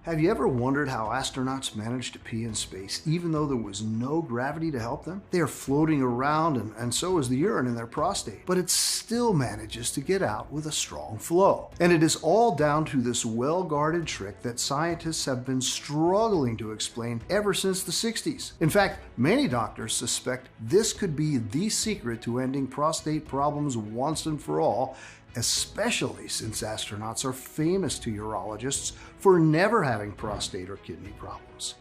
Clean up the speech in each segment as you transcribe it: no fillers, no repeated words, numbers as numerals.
Have you ever wondered how astronauts manage to pee in space even though there was no gravity to help them? They are floating around and so is the urine in their prostate, but it still manages to get out with a strong flow. And it is all down to this well-guarded trick that scientists have been struggling to explain ever since the 60s. In fact, many doctors suspect this could be the secret to ending prostate problems once and for all, especially since astronauts are famous to urologists for never having prostate or kidney problems.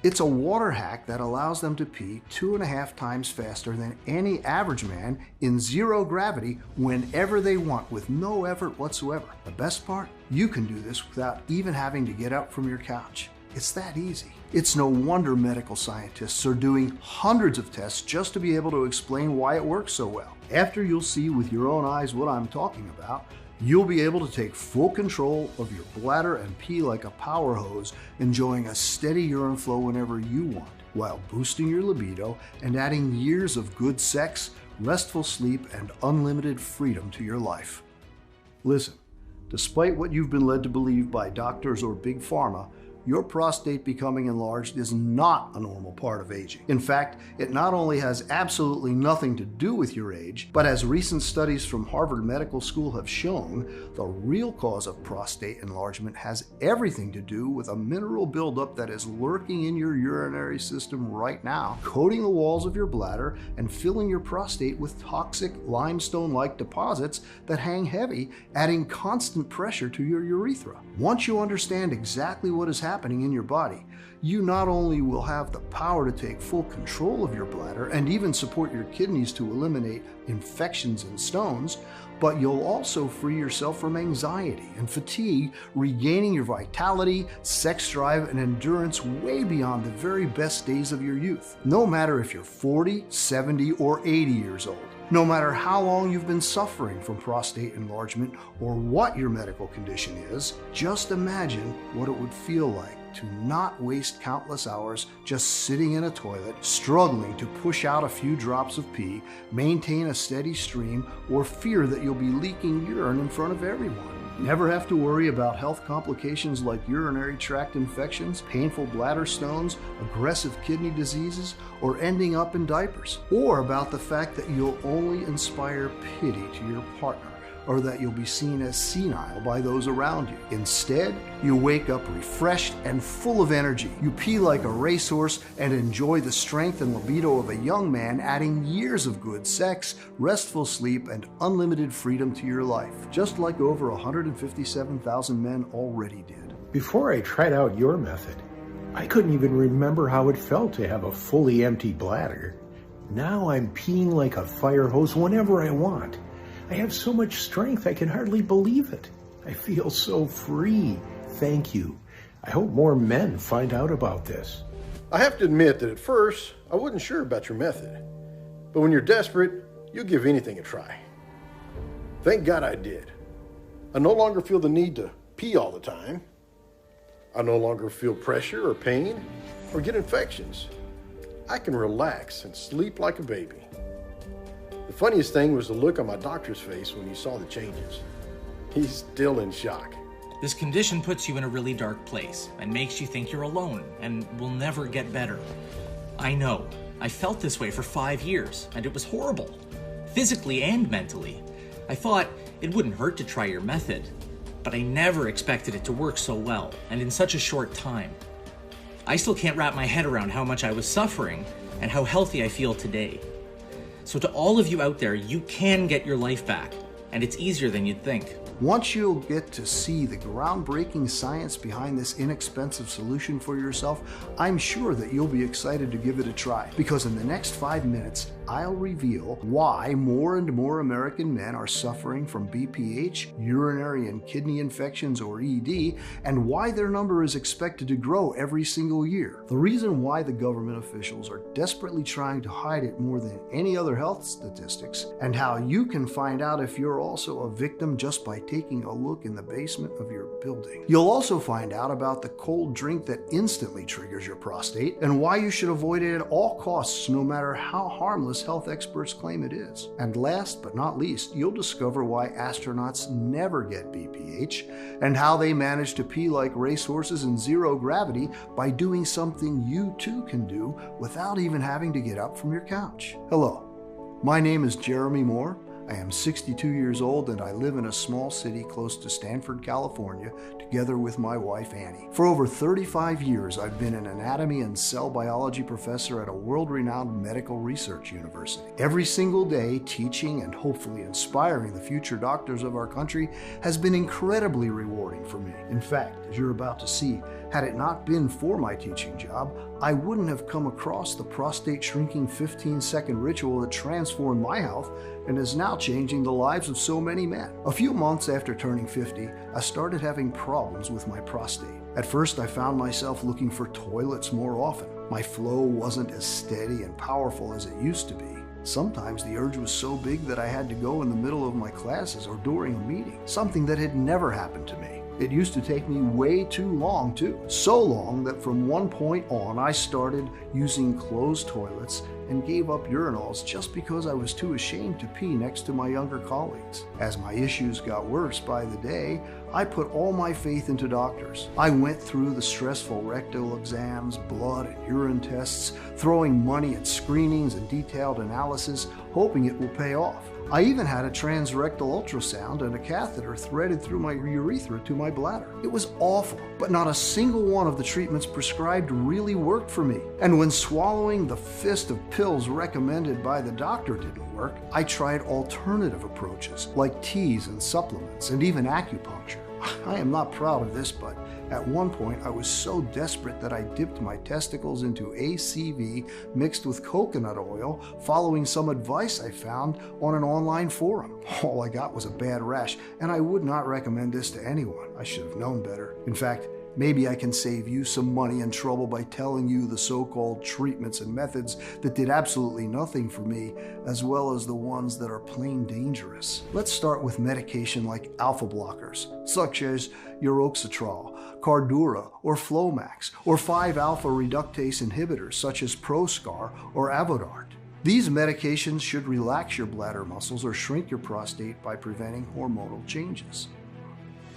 It's a water hack that allows them to pee 2.5 times faster than any average man in zero gravity whenever they want with no effort whatsoever. The best part? You can do this without even having to get up from your couch. It's that easy. It's no wonder medical scientists are doing hundreds of tests just to be able to explain why it works so well. After you'll see with your own eyes what I'm talking about, you'll be able to take full control of your bladder and pee like a power hose, enjoying a steady urine flow whenever you want, while boosting your libido and adding years of good sex, restful sleep, and unlimited freedom to your life. Listen, despite what you've been led to believe by doctors or big pharma, your prostate becoming enlarged is not a normal part of aging. In fact, it not only has absolutely nothing to do with your age, but as recent studies from Harvard Medical School have shown, the real cause of prostate enlargement has everything to do with a mineral buildup that is lurking in your urinary system right now, coating the walls of your bladder and filling your prostate with toxic limestone-like deposits that hang heavy, adding constant pressure to your urethra. Once you understand exactly what is happening in your body, you not only will have the power to take full control of your bladder and even support your kidneys to eliminate infections and stones, but you'll also free yourself from anxiety and fatigue, regaining your vitality, sex drive, and endurance way beyond the very best days of your youth. No matter if you're 40, 70, or 80 years old. No matter how long you've been suffering from prostate enlargement or what your medical condition is, just imagine what it would feel like to not waste countless hours just sitting in a toilet, struggling to push out a few drops of pee, maintain a steady stream, or fear that you'll be leaking urine in front of everyone. Never have to worry about health complications like urinary tract infections, painful bladder stones, aggressive kidney diseases, or ending up in diapers. Or about the fact that you'll only inspire pity to your partner, or that you'll be seen as senile by those around you. Instead, you wake up refreshed and full of energy. You pee like a racehorse and enjoy the strength and libido of a young man, adding years of good sex, restful sleep, and unlimited freedom to your life, just like over 157,000 men already did. Before I tried out your method, I couldn't even remember how it felt to have a fully empty bladder. Now I'm peeing like a fire hose whenever I want. I have so much strength I can hardly believe it. I feel so free. Thank you. I hope more men find out about this. I have to admit that at first, I wasn't sure about your method. But when you're desperate, you'll give anything a try. Thank God I did. I no longer feel the need to pee all the time. I no longer feel pressure or pain or get infections. I can relax and sleep like a baby. The funniest thing was the look on my doctor's face when he saw the changes. He's still in shock. This condition puts you in a really dark place and makes you think you're alone and will never get better. I know. I felt this way for 5 years, and it was horrible, physically and mentally. I thought it wouldn't hurt to try your method, but I never expected it to work so well and in such a short time. I still can't wrap my head around how much I was suffering and how healthy I feel today. So to all of you out there, you can get your life back, and it's easier than you'd think. Once you'll get to see the groundbreaking science behind this inexpensive solution for yourself, I'm sure that you'll be excited to give it a try, because in the next 5 minutes, I'll reveal why more and more American men are suffering from BPH, urinary and kidney infections, or ED, and why their number is expected to grow every single year. The reason why the government officials are desperately trying to hide it more than any other health statistics, and how you can find out if you're also a victim just by taking a look in the basement of your building. You'll also find out about the cold drink that instantly triggers your prostate, and why you should avoid it at all costs, no matter how harmless us health experts claim it is. And last but not least, you'll discover why astronauts never get BPH and how they manage to pee like racehorses in zero gravity by doing something you too can do without even having to get up from your couch. Hello, my name is Jeremy Moore. I am 62 years old and I live in a small city close to Stanford, California, together with my wife Annie. For over 35 years, I've been an anatomy and cell biology professor at a world-renowned medical research university. Every single day, teaching and hopefully inspiring the future doctors of our country has been incredibly rewarding for me. In fact, as you're about to see, had it not been for my teaching job, I wouldn't have come across the prostate shrinking 15-second ritual that transformed my health and is now changing the lives of so many men. A few months after turning 50, I started having problems with my prostate. At first, I found myself looking for toilets more often. My flow wasn't as steady and powerful as it used to be. Sometimes the urge was so big that I had to go in the middle of my classes or during a meeting, something that had never happened to me. It used to take me way too long too. So long that from one point on, I started using closed toilets and gave up urinals just because I was too ashamed to pee next to my younger colleagues. As my issues got worse by the day, I put all my faith into doctors. I went through the stressful rectal exams, blood and urine tests, throwing money at screenings and detailed analysis, hoping it will pay off. I even had a transrectal ultrasound and a catheter threaded through my urethra to my bladder. It was awful, but not a single one of the treatments prescribed really worked for me. And when swallowing the fist of pills recommended by the doctor didn't work, I tried alternative approaches like teas and supplements and even acupuncture. I am not proud of this, but at one point I was so desperate that I dipped my testicles into ACV mixed with coconut oil following some advice I found on an online forum. All I got was a bad rash, and I would not recommend this to anyone. I should have known better. In fact, maybe I can save you some money and trouble by telling you the so-called treatments and methods that did absolutely nothing for me, as well as the ones that are plain dangerous. Let's start with medication like alpha blockers, such as uroxetrol, Cardura, or Flomax, or 5-alpha reductase inhibitors such as Proscar or Avodart. These medications should relax your bladder muscles or shrink your prostate by preventing hormonal changes.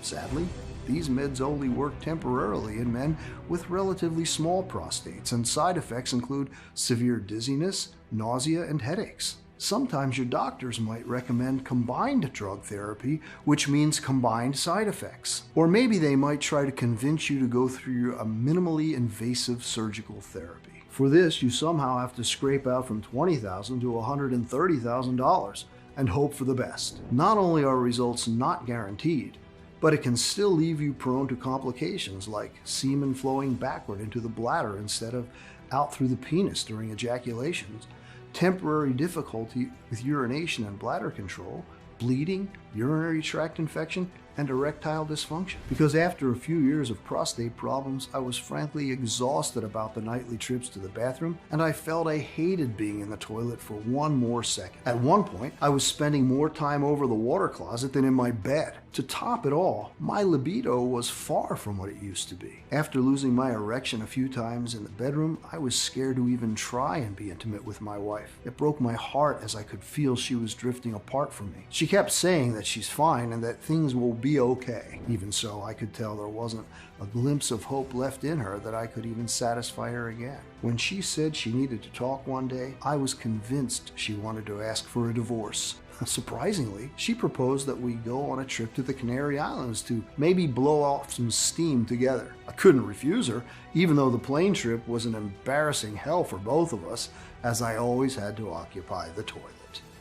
Sadly, these meds only work temporarily in men with relatively small prostates, and side effects include severe dizziness, nausea, and headaches. Sometimes your doctors might recommend combined drug therapy, which means combined side effects. Or maybe they might try to convince you to go through a minimally invasive surgical therapy. For this, you somehow have to scrape out from $20,000 to $130,000 and hope for the best. Not only are results not guaranteed, but it can still leave you prone to complications like semen flowing backward into the bladder instead of out through the penis during ejaculations, temporary difficulty with urination and bladder control, bleeding, urinary tract infection, and erectile dysfunction. Because after a few years of prostate problems, I was frankly exhausted about the nightly trips to the bathroom, and I felt I hated being in the toilet for one more second. At one point, I was spending more time over the water closet than in my bed. To top it all, my libido was far from what it used to be. After losing my erection a few times in the bedroom, I was scared to even try and be intimate with my wife. It broke my heart as I could feel she was drifting apart from me. She kept saying that she's fine and that things will be okay. Even so, I could tell there wasn't a glimpse of hope left in her that I could even satisfy her again. When she said she needed to talk one day, I was convinced she wanted to ask for a divorce. Surprisingly, she proposed that we go on a trip to the Canary Islands to maybe blow off some steam together. I couldn't refuse her, even though the plane trip was an embarrassing hell for both of us, as I always had to occupy the toilet.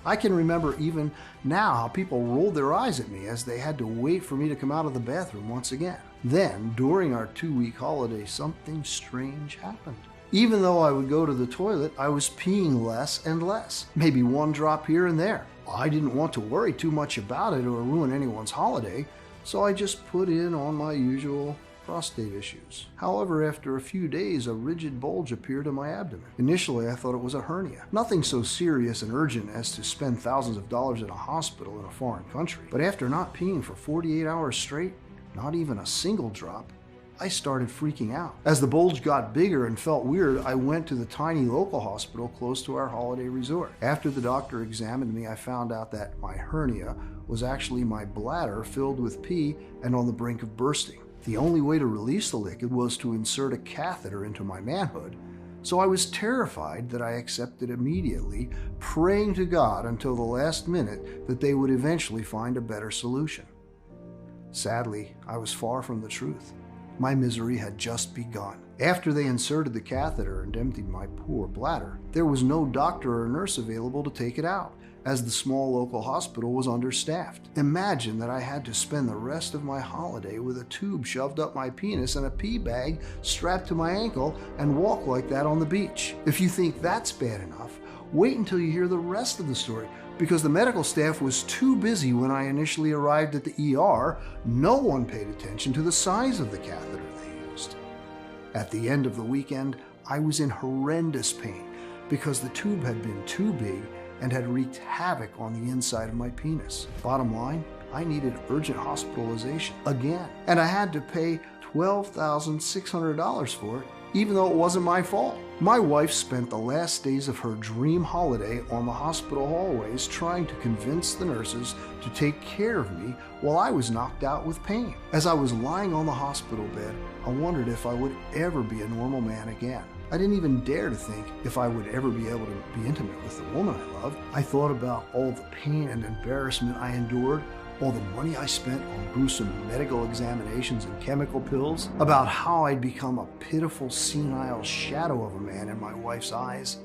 I can remember even now how people rolled their eyes at me as they had to wait for me to come out of the bathroom once again. Then, during our 2-week holiday, something strange happened. Even though I would go to the toilet, I was peeing less and less, maybe one drop here and there. I didn't want to worry too much about it or ruin anyone's holiday, so I just put in on my usual prostate issues. However, after a few days, a rigid bulge appeared in my abdomen. Initially, I thought it was a hernia. Nothing so serious and urgent as to spend thousands of dollars in a hospital in a foreign country. But after not peeing for 48 hours straight, not even a single drop, I started freaking out. As the bulge got bigger and felt weird, I went to the tiny local hospital close to our holiday resort. After the doctor examined me, I found out that my hernia was actually my bladder filled with pee and on the brink of bursting. The only way to release the liquid was to insert a catheter into my manhood, so I was terrified that I accepted immediately, praying to God until the last minute that they would eventually find a better solution. Sadly, I was far from the truth. My misery had just begun. After they inserted the catheter and emptied my poor bladder, there was no doctor or nurse available to take it out, as the small local hospital was understaffed. Imagine that I had to spend the rest of my holiday with a tube shoved up my penis and a pee bag strapped to my ankle and walk like that on the beach. If you think that's bad enough, wait until you hear the rest of the story, because the medical staff was too busy when I initially arrived at the ER. No one paid attention to the size of the catheter they used. At the end of the weekend, I was in horrendous pain because the tube had been too big and had wreaked havoc on the inside of my penis. Bottom line, I needed urgent hospitalization again, and I had to pay $12,600 for it, even though it wasn't my fault. My wife spent the last days of her dream holiday on the hospital hallways trying to convince the nurses to take care of me while I was knocked out with pain. As I was lying on the hospital bed, I wondered if I would ever be a normal man again. I didn't even dare to think if I would ever be able to be intimate with the woman I loved. I thought about all the pain and embarrassment I endured, all the money I spent on gruesome medical examinations and chemical pills, about how I'd become a pitiful, senile shadow of a man in my wife's eyes,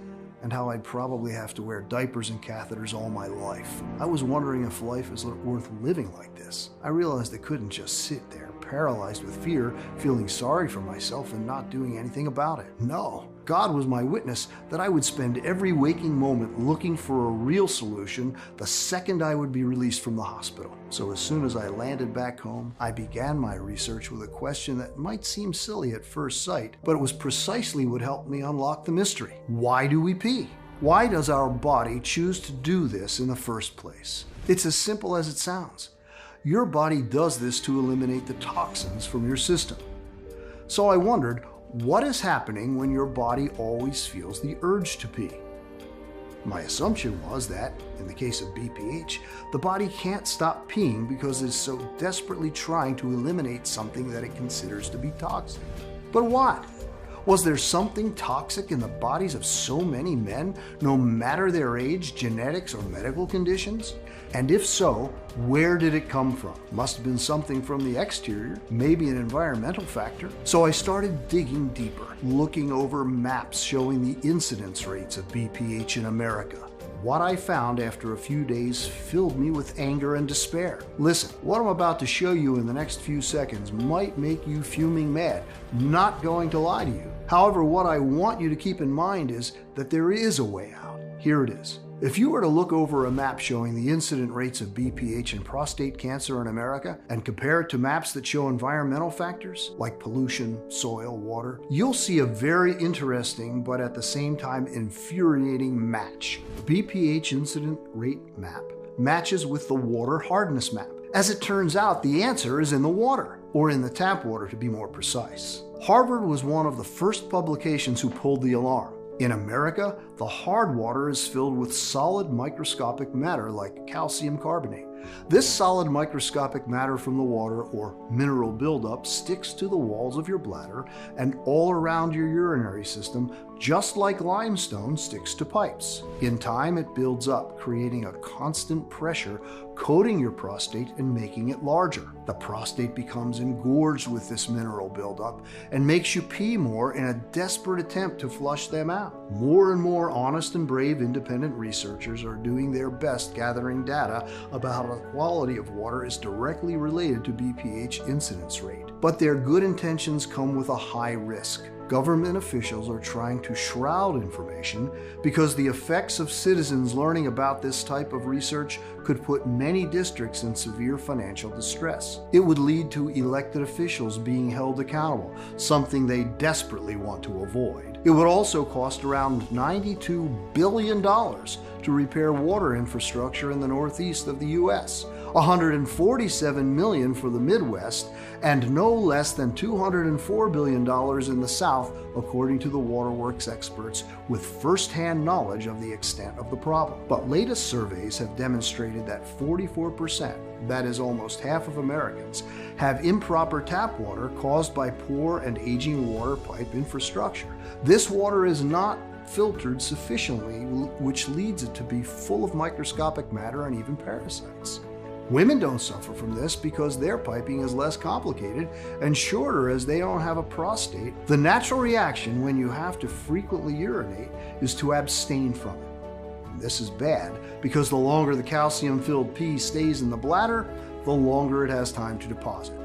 and how I'd probably have to wear diapers and catheters all my life. I was wondering if life is worth living like this. I realized I couldn't just sit there, paralyzed with fear, feeling sorry for myself and not doing anything about it. No, God was my witness that I would spend every waking moment looking for a real solution the second I would be released from the hospital. So as soon as I landed back home, I began my research with a question that might seem silly at first sight, but it was precisely what helped me unlock the mystery. Why do we pee? Why does our body choose to do this in the first place? It's as simple as it sounds. Your body does this to eliminate the toxins from your system. So I wondered, what is happening when your body always feels the urge to pee? My assumption was that, in the case of BPH, the body can't stop peeing because it's so desperately trying to eliminate something that it considers to be toxic. But what? Was there something toxic in the bodies of so many men, no matter their age, genetics, or medical conditions? And if so, where did it come from? Must have been something from the exterior, maybe an environmental factor. So I started digging deeper, looking over maps showing the incidence rates of BPH in America. What I found after a few days filled me with anger and despair. Listen, what I'm about to show you in the next few seconds might make you fuming mad. Not going to lie to you. However, what I want you to keep in mind is that there is a way out. Here it is. If you were to look over a map showing the incident rates of BPH and prostate cancer in America and compare it to maps that show environmental factors like pollution, soil, water, you'll see a very interesting but at the same time infuriating match. The BPH incident rate map matches with the water hardness map. As it turns out, the answer is in the water, or in the tap water to be more precise. Harvard was one of the first publications who pulled the alarm. In America, the hard water is filled with solid microscopic matter like calcium carbonate. This solid microscopic matter from the water, or mineral buildup, sticks to the walls of your bladder and all around your urinary system, just like limestone sticks to pipes. In time, it builds up, creating a constant pressure, coating your prostate and making it larger. The prostate becomes engorged with this mineral buildup and makes you pee more in a desperate attempt to flush them out. More and more honest and brave independent researchers are doing their best gathering data about how the quality of water is directly related to BPH incidence rate. But their good intentions come with a high risk. Government officials are trying to shroud information because the effects of citizens learning about this type of research could put many districts in severe financial distress. It would lead to elected officials being held accountable, something they desperately want to avoid. It would also cost around $92 billion to repair water infrastructure in the northeast of the U.S., $147 million for the Midwest, and no less than $204 billion in the South, according to the waterworks experts with first-hand knowledge of the extent of the problem. But latest surveys have demonstrated that 44%, that is almost half of Americans, have improper tap water caused by poor and aging water pipe infrastructure. This water is not filtered sufficiently, which leads it to be full of microscopic matter and even parasites. Women don't suffer from this because their piping is less complicated and shorter, as they don't have a prostate. The natural reaction when you have to frequently urinate is to abstain from it. And this is bad because the longer the calcium-filled pee stays in the bladder, the longer it has time to deposit.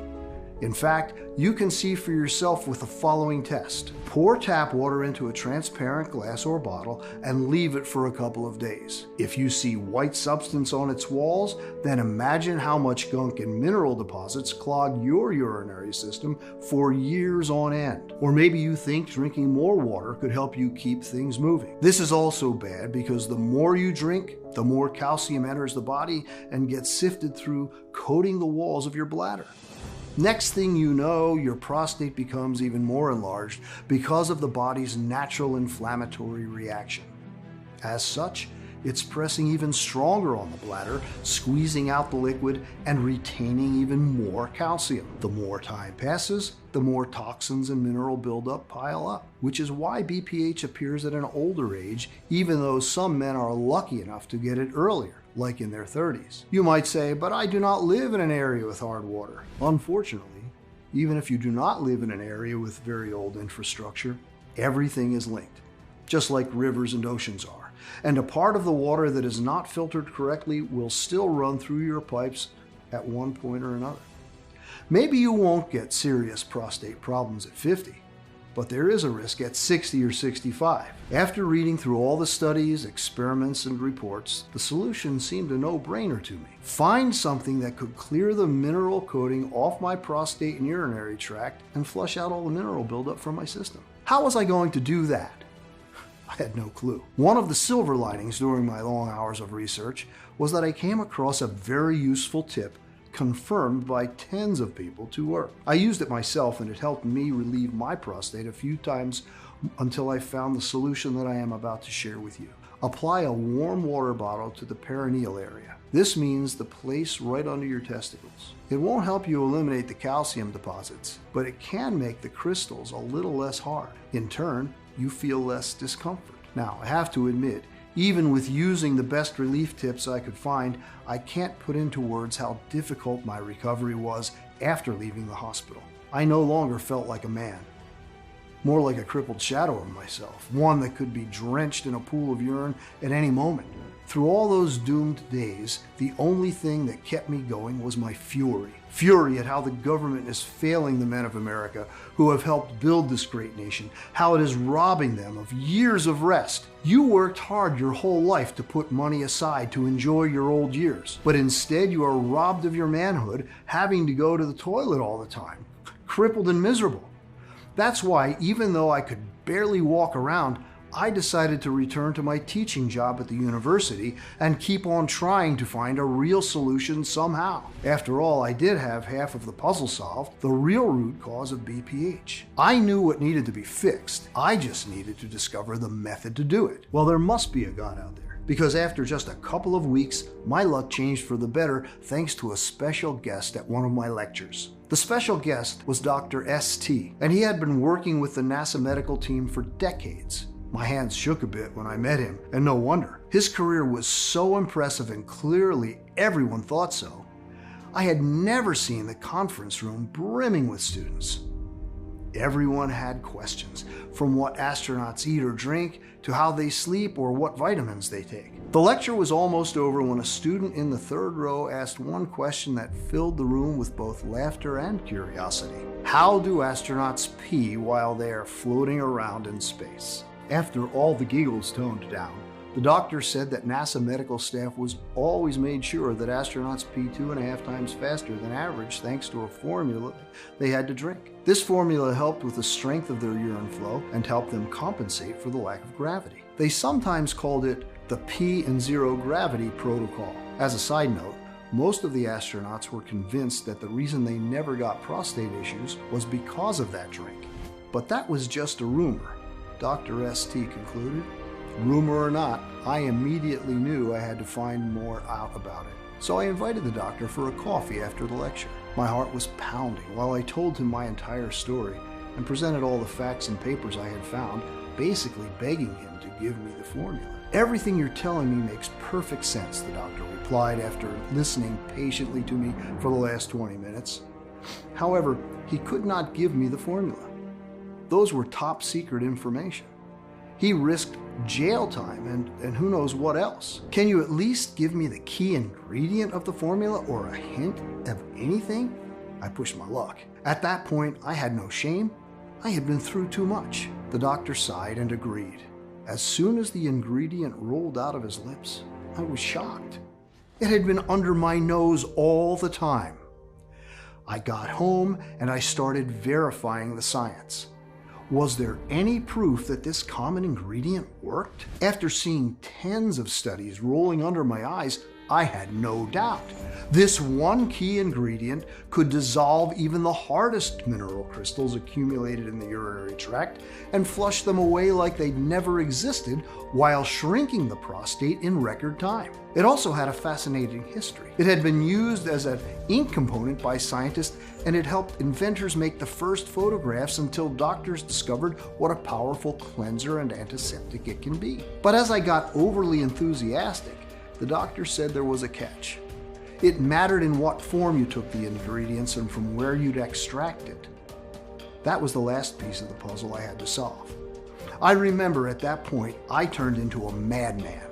In fact, you can see for yourself with the following test. Pour tap water into a transparent glass or bottle and leave it for a couple of days. If you see white substance on its walls, then imagine how much gunk and mineral deposits clog your urinary system for years on end. Or maybe you think drinking more water could help you keep things moving. This is also bad because the more you drink, the more calcium enters the body and gets sifted through, coating the walls of your bladder. Next thing you know, your prostate becomes even more enlarged because of the body's natural inflammatory reaction. As such, it's pressing even stronger on the bladder, squeezing out the liquid and retaining even more calcium. The more time passes, the more toxins and mineral buildup pile up, which is why BPH appears at an older age, even though some men are lucky enough to get it earlier, like in their 30s. You might say, but I do not live in an area with hard water. Unfortunately, even if you do not live in an area with very old infrastructure, everything is linked, just like rivers and oceans are. And a part of the water that is not filtered correctly will still run through your pipes at one point or another. Maybe you won't get serious prostate problems at 50, but there is a risk at 60 or 65. After reading through all the studies, experiments, and reports, the solution seemed a no-brainer to me. Find something that could clear the mineral coating off my prostate and urinary tract and flush out all the mineral buildup from my system. How was I going to do that? I had no clue. One of the silver linings during my long hours of research was that I came across a very useful tip confirmed by tens of people to work. I used it myself and it helped me relieve my prostate a few times until I found the solution that I am about to share with you. Apply a warm water bottle to the perineal area. This means the place right under your testicles. It won't help you eliminate the calcium deposits, but it can make the crystals a little less hard. In turn, you feel less discomfort. Now, I have to admit, even with using the best relief tips I could find, I can't put into words how difficult my recovery was after leaving the hospital. I no longer felt like a man, more like a crippled shadow of myself, one that could be drenched in a pool of urine at any moment. Through all those doomed days, the only thing that kept me going was my fury. Fury at how the government is failing the men of America who have helped build this great nation, how it is robbing them of years of rest. You worked hard your whole life to put money aside to enjoy your old years, but instead you are robbed of your manhood, having to go to the toilet all the time, crippled and miserable. That's why, even though I could barely walk around, I decided to return to my teaching job at the university and keep on trying to find a real solution somehow. After all, I did have half of the puzzle solved, the real root cause of BPH. I knew what needed to be fixed. I just needed to discover the method to do it. Well, there must be a God out there, because after just a couple of weeks, my luck changed for the better thanks to a special guest at one of my lectures. The special guest was Dr. S.T., and he had been working with the NASA medical team for decades. My hands shook a bit when I met him, and no wonder. His career was so impressive and clearly everyone thought so. I had never seen the conference room brimming with students. Everyone had questions, from what astronauts eat or drink to how they sleep or what vitamins they take. The lecture was almost over when a student in the third row asked one question that filled the room with both laughter and curiosity. How do astronauts pee while they are floating around in space? After all the giggles toned down, The doctor said that NASA medical staff was always made sure that astronauts pee 2.5 times faster than average thanks to a formula they had to drink. This formula helped with the strength of their urine flow and helped them compensate for the lack of gravity. They sometimes called it the P and zero gravity protocol. As a side note, most of the astronauts were convinced that the reason they never got prostate issues was because of that drink. But that was just a rumor, Dr. St. concluded. Rumor or not, I immediately knew I had to find more out about it. So I invited the doctor for a coffee after the lecture. My heart was pounding while I told him my entire story and presented all the facts and papers I had found, basically begging him to give me the formula. Everything you're telling me makes perfect sense, the doctor replied after listening patiently to me for the last 20 minutes. However, he could not give me the formula. Those were top secret information. He risked jail time and who knows what else. Can you at least give me the key ingredient of the formula or a hint of anything? I pushed my luck. At that point, I had no shame. I had been through too much. The doctor sighed and agreed. As soon as the ingredient rolled out of his lips, I was shocked. It had been under my nose all the time. I got home and I started verifying the science. Was there any proof that this common ingredient worked? After seeing tens of studies rolling under my eyes, I had no doubt. This one key ingredient could dissolve even the hardest mineral crystals accumulated in the urinary tract and flush them away like they'd never existed while shrinking the prostate in record time. It also had a fascinating history. It had been used as an ink component by scientists, and it helped inventors make the first photographs until doctors discovered what a powerful cleanser and antiseptic it can be. But as I got overly enthusiastic, the doctor said there was a catch. It mattered in what form you took the ingredients and from where you'd extracted. That was the last piece of the puzzle I had to solve. I remember at that point, I turned into a madman.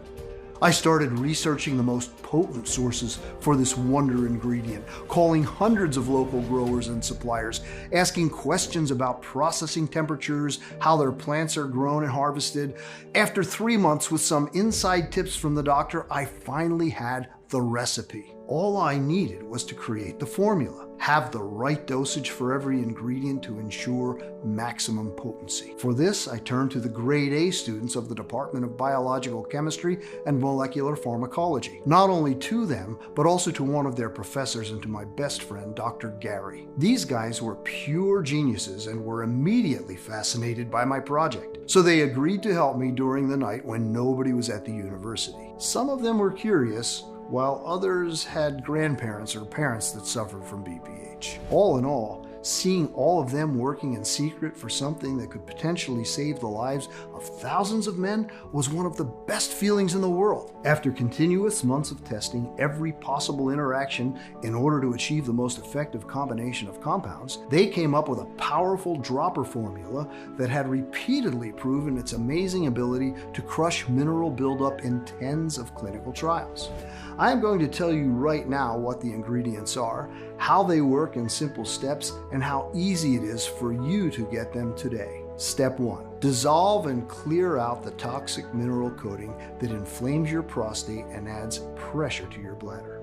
I started researching the most potent sources for this wonder ingredient, calling hundreds of local growers and suppliers, asking questions about processing temperatures, how their plants are grown and harvested. After 3 months with some inside tips from the doctor, I finally had the recipe. All I needed was to create the formula, have the right dosage for every ingredient to ensure maximum potency. For this, I turned to the grade A students of the Department of Biological Chemistry and Molecular Pharmacology. Not only to them, but also to one of their professors and to my best friend, Dr. Gary. These guys were pure geniuses and were immediately fascinated by my project. So they agreed to help me during the night when nobody was at the university. Some of them were curious, while others had grandparents or parents that suffered from BPH. All in all, seeing all of them working in secret for something that could potentially save the lives of thousands of men was one of the best feelings in the world. After continuous months of testing every possible interaction in order to achieve the most effective combination of compounds, they came up with a powerful dropper formula that had repeatedly proven its amazing ability to crush mineral buildup in tens of clinical trials. I am going to tell you right now what the ingredients are, how they work in simple steps, and how easy it is for you to get them today. Step 1. Dissolve and clear out the toxic mineral coating that inflames your prostate and adds pressure to your bladder.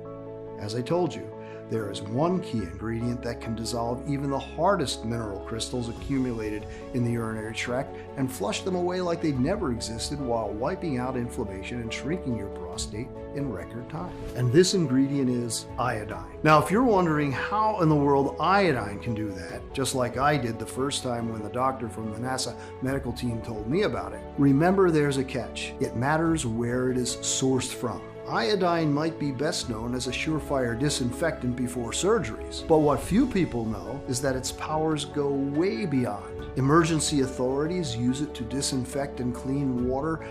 As I told you, there is one key ingredient that can dissolve even the hardest mineral crystals accumulated in the urinary tract and flush them away like they'd never existed while wiping out inflammation and shrinking your prostate in record time. And this ingredient is iodine. Now, if you're wondering how in the world iodine can do that, just like I did the first time when the doctor from the NASA medical team told me about it, remember there's a catch. It matters where it is sourced from. Iodine might be best known as a surefire disinfectant before surgeries, but what few people know is that its powers go way beyond. Emergency authorities use it to disinfect and clean water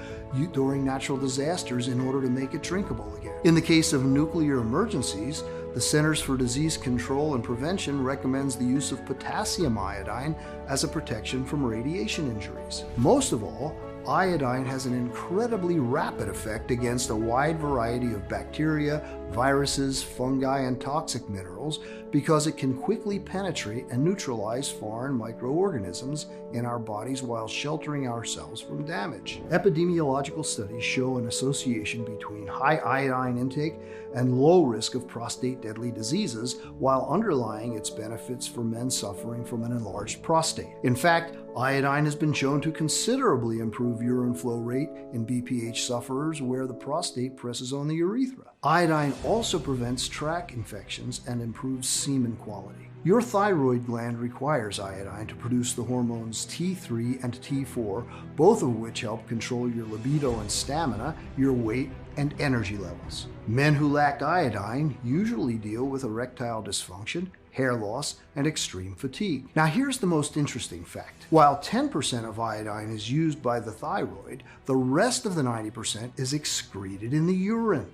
during natural disasters in order to make it drinkable again. In the case of nuclear emergencies, the Centers for Disease Control and Prevention recommends the use of potassium iodine as a protection from radiation injuries. Most of all, iodine has an incredibly rapid effect against a wide variety of bacteria, viruses, fungi, and toxic minerals minerals because it can quickly penetrate and neutralize foreign microorganisms in our bodies while sheltering ourselves from damage. Epidemiological studies show an association between high iodine intake and low risk of prostate deadly diseases, while underlying its benefits for men suffering from an enlarged prostate. In fact, iodine has been shown to considerably improve urine flow rate in BPH sufferers where the prostate presses on the urethra. Iodine also prevents tract infections and improves semen quality. Your thyroid gland requires iodine to produce the hormones T3 and T4, both of which help control your libido and stamina, your weight, and energy levels. Men who lack iodine usually deal with erectile dysfunction, hair loss, and extreme fatigue. Now here's the most interesting fact. While 10% of iodine is used by the thyroid, the rest of the 90% is excreted in the urine.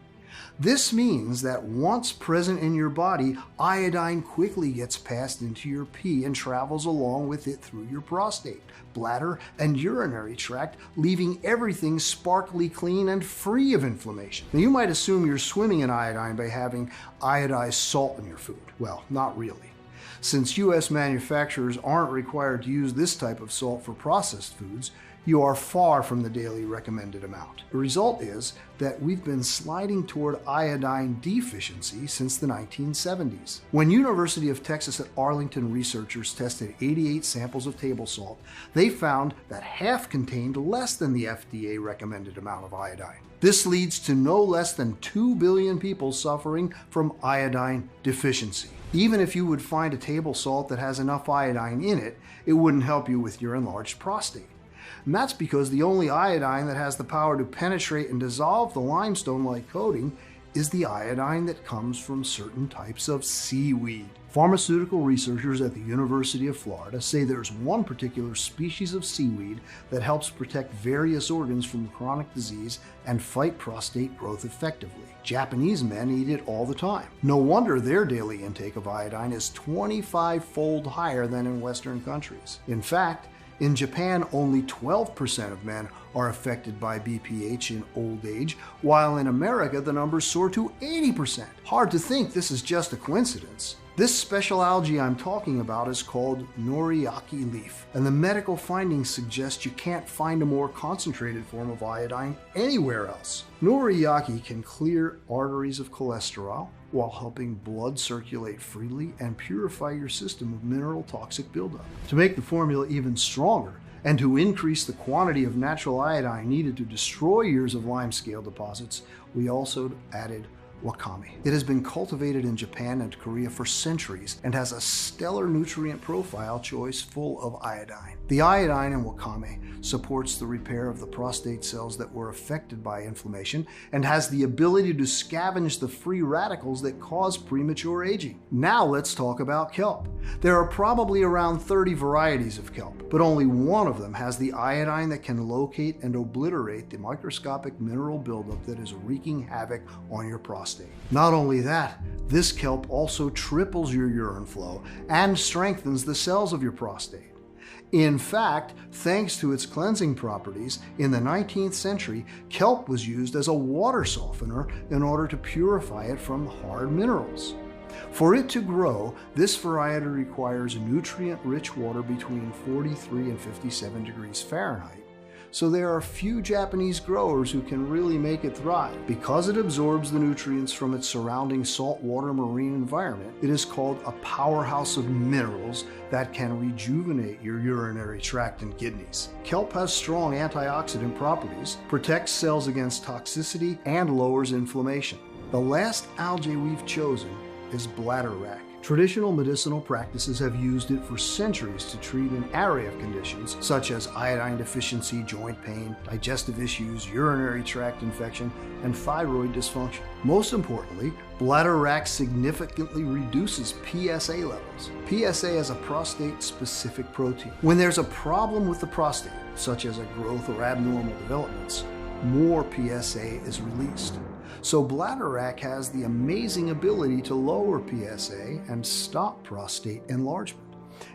This means that once present in your body, iodine quickly gets passed into your pee and travels along with it through your prostate, bladder, and urinary tract, leaving everything sparkly clean and free of inflammation. Now, you might assume you're swimming in iodine by having iodized salt in your food. Well, not really. Since U.S. manufacturers aren't required to use this type of salt for processed foods, you are far from the daily recommended amount. The result is that we've been sliding toward iodine deficiency since the 1970s. When University of Texas at Arlington researchers tested 88 samples of table salt, they found that half contained less than the FDA recommended amount of iodine. This leads to no less than 2 billion people suffering from iodine deficiency. Even if you would find a table salt that has enough iodine in it, it wouldn't help you with your enlarged prostate. And that's because the only iodine that has the power to penetrate and dissolve the limestone-like coating is the iodine that comes from certain types of seaweed. Pharmaceutical researchers at the University of Florida say there's one particular species of seaweed that helps protect various organs from chronic disease and fight prostate growth effectively. Japanese men eat it all the time. No wonder their daily intake of iodine is 25-fold higher than in Western countries. In fact, in Japan, only 12% of men are affected by BPH in old age, while in America the numbers soar to 80%. Hard to think this is just a coincidence. This special algae I'm talking about is called noriaki leaf, and the medical findings suggest you can't find a more concentrated form of iodine anywhere else. Noriaki can clear arteries of cholesterol while helping blood circulate freely and purify your system of mineral toxic buildup. To make the formula even stronger, and to increase the quantity of natural iodine needed to destroy years of limescale deposits, we also added wakame. It has been cultivated in Japan and Korea for centuries and has a stellar nutrient profile choice full of iodine. The iodine in wakame supports the repair of the prostate cells that were affected by inflammation and has the ability to scavenge the free radicals that cause premature aging. Now let's talk about kelp. There are probably around 30 varieties of kelp, but only one of them has the iodine that can locate and obliterate the microscopic mineral buildup that is wreaking havoc on your prostate. Not only that, this kelp also triples your urine flow and strengthens the cells of your prostate. In fact, thanks to its cleansing properties, in the 19th century, kelp was used as a water softener in order to purify it from hard minerals. For it to grow, this variety requires nutrient-rich water between 43 and 57 degrees Fahrenheit. So there are few Japanese growers who can really make it thrive. Because it absorbs the nutrients from its surrounding saltwater marine environment, it is called a powerhouse of minerals that can rejuvenate your urinary tract and kidneys. Kelp has strong antioxidant properties, protects cells against toxicity, and lowers inflammation. The last algae we've chosen is bladderwrack. Traditional medicinal practices have used it for centuries to treat an array of conditions such as iodine deficiency, joint pain, digestive issues, urinary tract infection, and thyroid dysfunction. Most importantly, bladderwrack significantly reduces PSA levels. PSA is a prostate-specific protein. When there's a problem with the prostate, such as a growth or abnormal developments, more PSA is released. So bladderwrack has the amazing ability to lower PSA and stop prostate enlargement.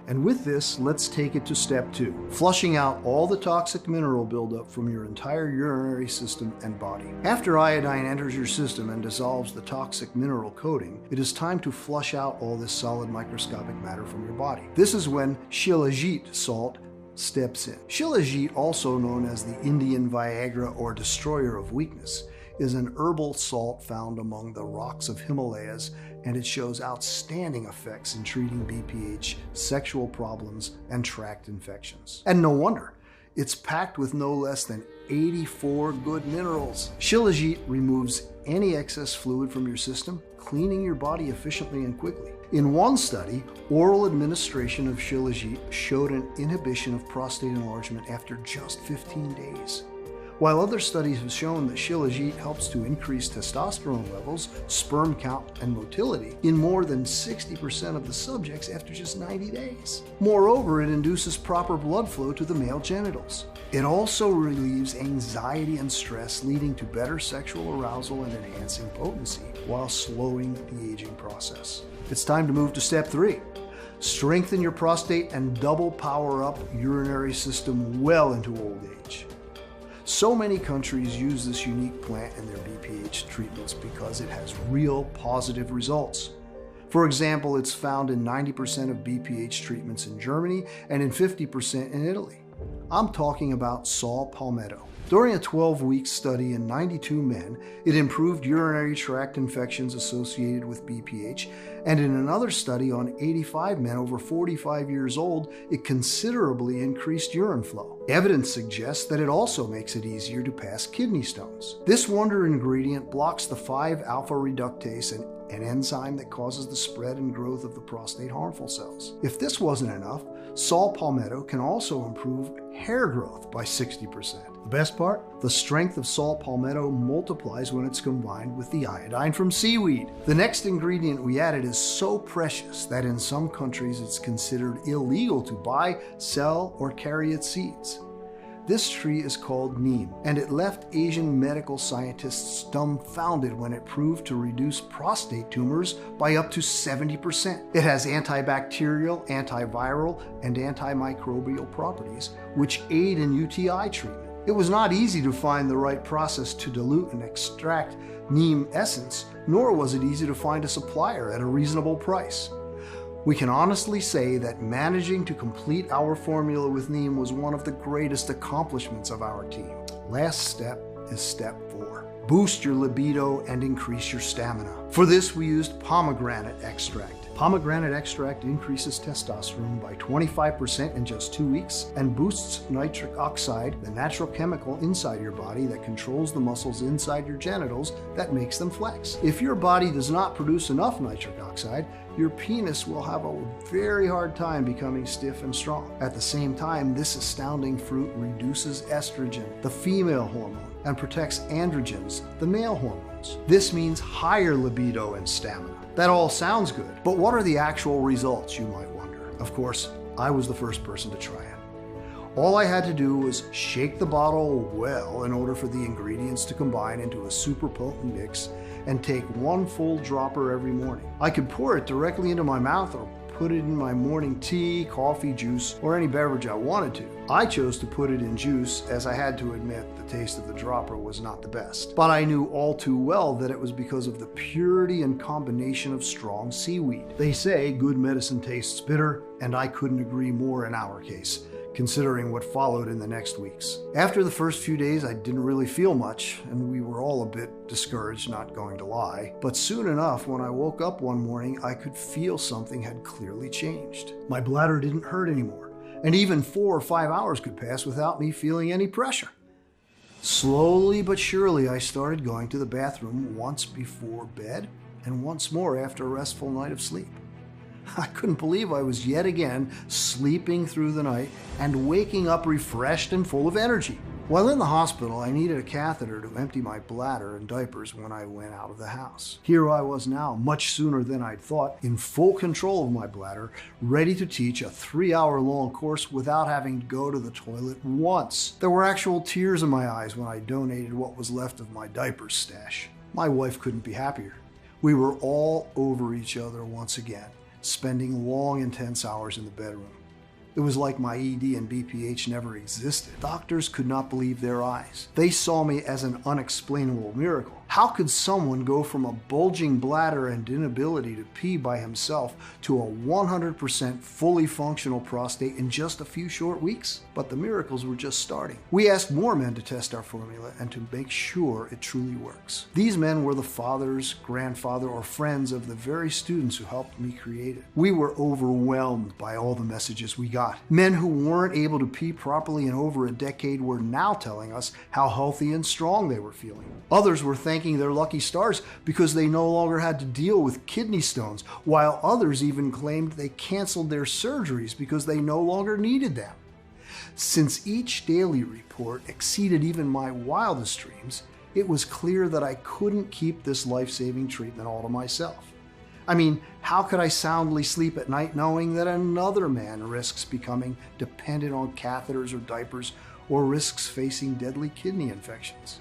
And with this, let's take it to step 2, flushing out all the toxic mineral buildup from your entire urinary system and body. After iodine enters your system and dissolves the toxic mineral coating, it is time to flush out all this solid microscopic matter from your body. This is when Shilajit salt steps in. Shilajit, also known as the Indian Viagra or destroyer of weakness, is an herbal salt found among the rocks of Himalayas, and it shows outstanding effects in treating BPH, sexual problems, and tract infections. And no wonder, it's packed with no less than 84 good minerals. Shilajit removes any excess fluid from your system, cleaning your body efficiently and quickly. In one study, oral administration of Shilajit showed an inhibition of prostate enlargement after just 15 days. While other studies have shown that Shilajit helps to increase testosterone levels, sperm count, and motility in more than 60% of the subjects after just 90 days. Moreover, it induces proper blood flow to the male genitals. It also relieves anxiety and stress, leading to better sexual arousal and enhancing potency while slowing the aging process. It's time to move to step 3. Strengthen your prostate and double power up urinary system well into old age. So many countries use this unique plant in their BPH treatments because it has real positive results. For example, it's found in 90% of BPH treatments in Germany and in 50% in Italy. I'm talking about saw palmetto. During a 12-week study in 92 men, it improved urinary tract infections associated with BPH, and in another study on 85 men over 45 years old, it considerably increased urine flow. Evidence suggests that it also makes it easier to pass kidney stones. This wonder ingredient blocks the 5-alpha reductase, an enzyme that causes the spread and growth of the prostate harmful cells. If this wasn't enough, saw palmetto can also improve hair growth by 60%. The best part? The strength of saw palmetto multiplies when it's combined with the iodine from seaweed. The next ingredient we added is so precious that in some countries it's considered illegal to buy, sell, or carry its seeds. This tree is called neem, and it left Asian medical scientists dumbfounded when it proved to reduce prostate tumors by up to 70%. It has antibacterial, antiviral, and antimicrobial properties, which aid in UTI treatment. It was not easy to find the right process to dilute and extract neem essence, nor was it easy to find a supplier at a reasonable price. We can honestly say that managing to complete our formula with neem was one of the greatest accomplishments of our team. Last step is step 4. Boost your libido and increase your stamina. For this, we used pomegranate extract. Pomegranate extract increases testosterone by 25% in just 2 weeks and boosts nitric oxide, the natural chemical inside your body that controls the muscles inside your genitals that makes them flex. If your body does not produce enough nitric oxide, your penis will have a very hard time becoming stiff and strong. At the same time, this astounding fruit reduces estrogen, the female hormone, and protects androgens, the male hormones. This means higher libido and stamina. That all sounds good, but what are the actual results, you might wonder? Of course, I was the first person to try it. All I had to do was shake the bottle well in order for the ingredients to combine into a super potent mix and take 1 full dropper every morning. I could pour it directly into my mouth or put it in my morning tea, coffee, juice, or any beverage I wanted to. I chose to put it in juice as I had to admit the taste of the dropper was not the best. But I knew all too well that it was because of the purity and combination of strong seaweed. They say good medicine tastes bitter, and I couldn't agree more in our case, considering what followed in the next weeks. After the first few days, I didn't really feel much, and we were all a bit discouraged, not going to lie. But soon enough, when I woke up one morning, I could feel something had clearly changed. My bladder didn't hurt anymore, and even 4 or 5 hours could pass without me feeling any pressure. Slowly but surely, I started going to the bathroom once before bed and once more after a restful night of sleep. I couldn't believe I was yet again sleeping through the night and waking up refreshed and full of energy. While in the hospital, I needed a catheter to empty my bladder and diapers when I went out of the house. Here I was now, much sooner than I'd thought, in full control of my bladder, ready to teach a 3-hour-long course without having to go to the toilet once. There were actual tears in my eyes when I donated what was left of my diapers stash. My wife couldn't be happier. We were all over each other once again. spending long, intense hours in the bedroom. It was like my ED and BPH never existed. Doctors could not believe their eyes. They saw me as an unexplainable miracle. How could someone go from a bulging bladder and inability to pee by himself to a 100% fully functional prostate in just a few short weeks? But the miracles were just starting. We asked more men to test our formula and to make sure it truly works. These men were the fathers, grandfather, or friends of the very students who helped me create it. We were overwhelmed by all the messages we got. Men who weren't able to pee properly in over a decade were now telling us how healthy and strong they were feeling. Others were thanking their lucky stars because they no longer had to deal with kidney stones, while others even claimed they canceled their surgeries because they no longer needed them. Since each daily report exceeded even my wildest dreams, it was clear that I couldn't keep this life-saving treatment all to myself. I mean, how could I soundly sleep at night knowing that another man risks becoming dependent on catheters or diapers, or risks facing deadly kidney infections?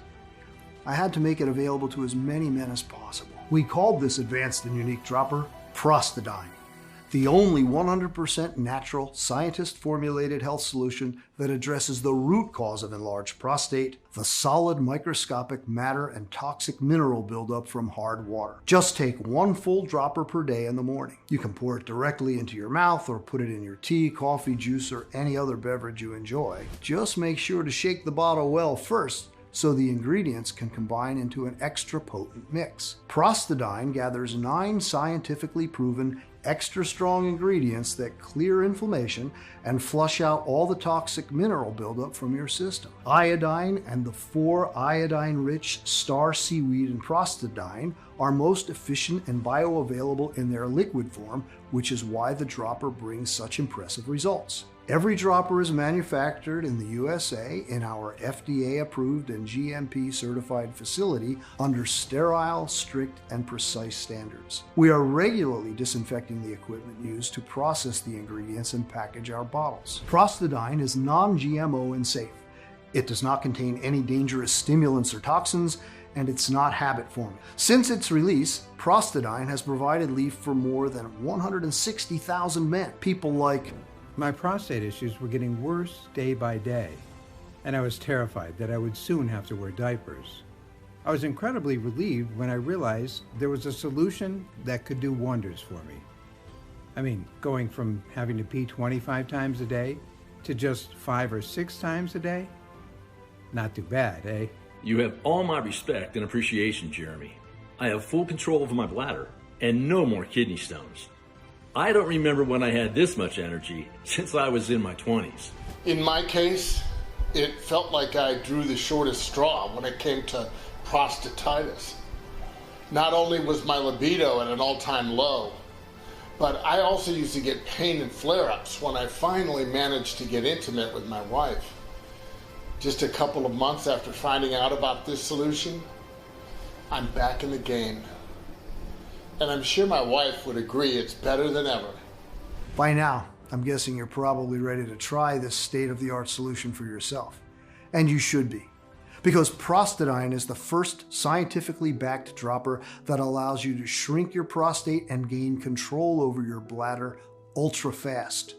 I had to make it available to as many men as possible. We called this advanced and unique dropper Prostadine, the only 100% natural, scientist-formulated health solution that addresses the root cause of enlarged prostate, the solid microscopic matter and toxic mineral buildup from hard water. Just take one full dropper per day in the morning. You can pour it directly into your mouth or put it in your tea, coffee, juice, or any other beverage you enjoy. Just make sure to shake the bottle well first, so the ingredients can combine into an extra potent mix. Prostadine gathers 9 scientifically proven extra strong ingredients that clear inflammation and flush out all the toxic mineral buildup from your system. Iodine and the 4 iodine-rich star seaweed in Prostadine are most efficient and bioavailable in their liquid form, which is why the dropper brings such impressive results. Every dropper is manufactured in the USA in our FDA-approved and GMP-certified facility under sterile, strict, and precise standards. We are regularly disinfecting the equipment used to process the ingredients and package our bottles. Prostadine is non-GMO and safe. It does not contain any dangerous stimulants or toxins, and it's not habit-forming. Since its release, Prostadine has provided relief for more than 160,000 men. People like, my prostate issues were getting worse day by day, and I was terrified that I would soon have to wear diapers. I was incredibly relieved when I realized there was a solution that could do wonders for me. I mean, going from having to pee 25 times a day to just 5 or 6 times a day? Not too bad, eh? You have all my respect and appreciation, Jeremy. I have full control over my bladder and no more kidney stones. I don't remember when I had this much energy since I was in my 20s. In my case, it felt like I drew the shortest straw when it came to prostatitis. Not only was my libido at an all-time low, but I also used to get pain and flare-ups when I finally managed to get intimate with my wife. Just a couple of months after finding out about this solution, I'm back in the game. And I'm sure my wife would agree it's better than ever. By now, I'm guessing you're probably ready to try this state-of-the-art solution for yourself. And you should be. Because Prostadine is the first scientifically backed dropper that allows you to shrink your prostate and gain control over your bladder ultra fast.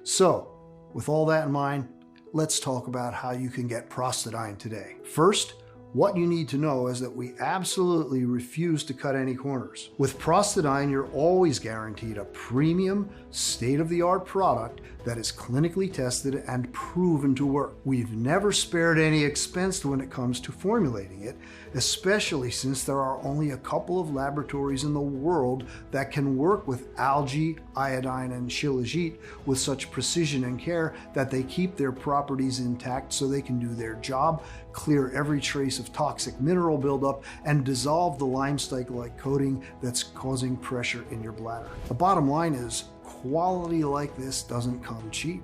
So, with all that in mind, let's talk about how you can get Prostadine today. First, what you need to know is that we absolutely refuse to cut any corners. With Prostadine, you're always guaranteed a premium, state-of-the-art product that is clinically tested and proven to work. We've never spared any expense when it comes to formulating it, especially since there are only a couple of laboratories in the world that can work with algae, iodine, and shilajit with such precision and care that they keep their properties intact so they can do their job, clear every trace of toxic mineral buildup, and dissolve the limestike-like coating that's causing pressure in your bladder. The bottom line is, quality like this doesn't come cheap.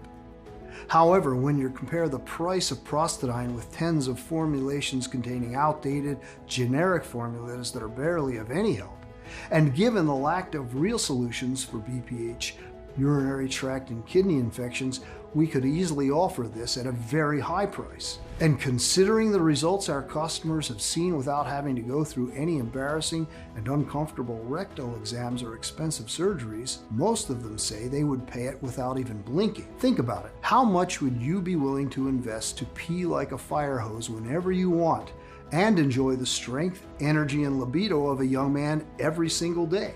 However, when you compare the price of Prostadine with tens of formulations containing outdated, generic formulas that are barely of any help, and given the lack of real solutions for BPH, urinary tract, and kidney infections, we could easily offer this at a very high price. And considering the results our customers have seen without having to go through any embarrassing and uncomfortable rectal exams or expensive surgeries, most of them say they would pay it without even blinking. Think about it. How much would you be willing to invest to pee like a fire hose whenever you want and enjoy the strength, energy, and libido of a young man every single day?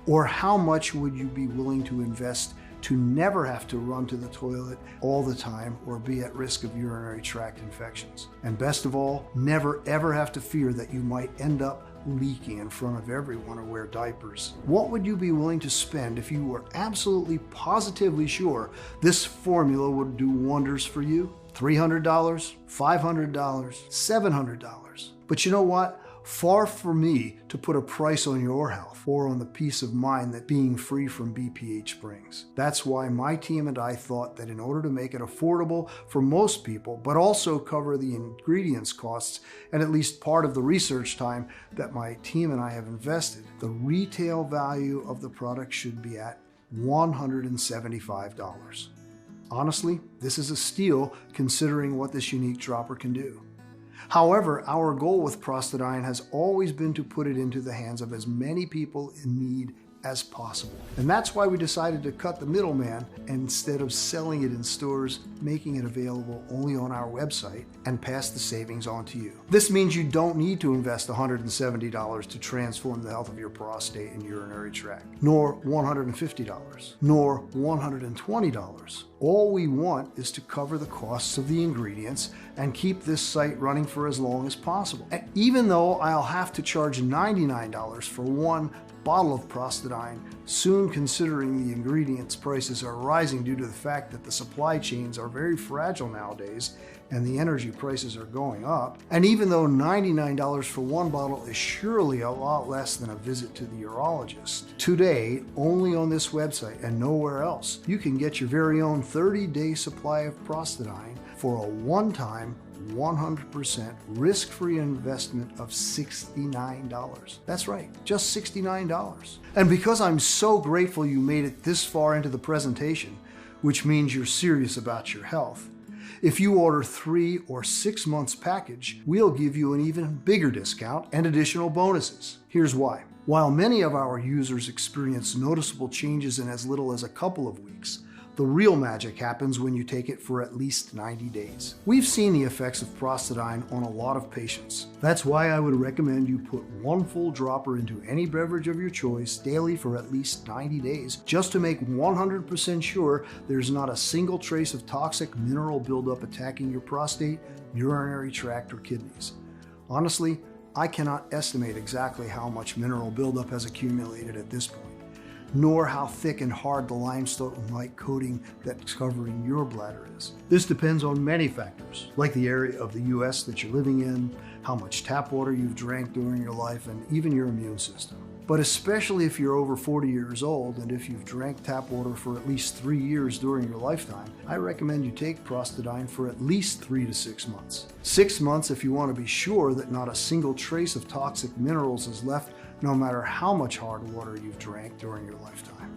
Or how much would you be willing to invest to never have to run to the toilet all the time or be at risk of urinary tract infections? And best of all, never ever have to fear that you might end up leaking in front of everyone or wear diapers. What would you be willing to spend if you were absolutely positively sure this formula would do wonders for you? $300, $500, $700. But you know what? Far from me to put a price on your health or on the peace of mind that being free from BPH brings. That's why my team and I thought that in order to make it affordable for most people, but also cover the ingredients costs and at least part of the research time that my team and I have invested, the retail value of the product should be at $175. Honestly, this is a steal considering what this unique dropper can do. However, our goal with Prostadine has always been to put it into the hands of as many people in need as possible. And that's why we decided to cut the middleman and instead of selling it in stores, making it available only on our website and pass the savings on to you. This means you don't need to invest $170 to transform the health of your prostate and urinary tract, nor $150, nor $120. All we want is to cover the costs of the ingredients and keep this site running for as long as possible. And even though I'll have to charge $99 for one bottle of Prostadine, soon considering the ingredients prices are rising due to the fact that the supply chains are very fragile nowadays and the energy prices are going up. And even though $99 for one bottle is surely a lot less than a visit to the urologist, today, only on this website and nowhere else, you can get your very own 30-day supply of Prostadine for a one-time 100% risk-free investment of $69. That's right, just $69. And because I'm so grateful you made it this far into the presentation, which means you're serious about your health, if you order 3 or 6 months package, we'll give you an even bigger discount and additional bonuses. Here's why. While many of our users experience noticeable changes in as little as a couple of weeks, the real magic happens when you take it for at least 90 days. We've seen the effects of Prostadine on a lot of patients. That's why I would recommend you put one full dropper into any beverage of your choice daily for at least 90 days, just to make 100% sure there's not a single trace of toxic mineral buildup attacking your prostate, urinary tract, or kidneys. Honestly, I cannot estimate exactly how much mineral buildup has accumulated at this point, nor how thick and hard the limestone-like coating that's covering your bladder is. This depends on many factors, like the area of the US that you're living in, how much tap water you've drank during your life, and even your immune system. But especially if you're over 40 years old and if you've drank tap water for at least 3 years during your lifetime, I recommend you take Prostadine for at least 3 to 6 months. 6 months if you want to be sure that not a single trace of toxic minerals is left no matter how much hard water you've drank during your lifetime.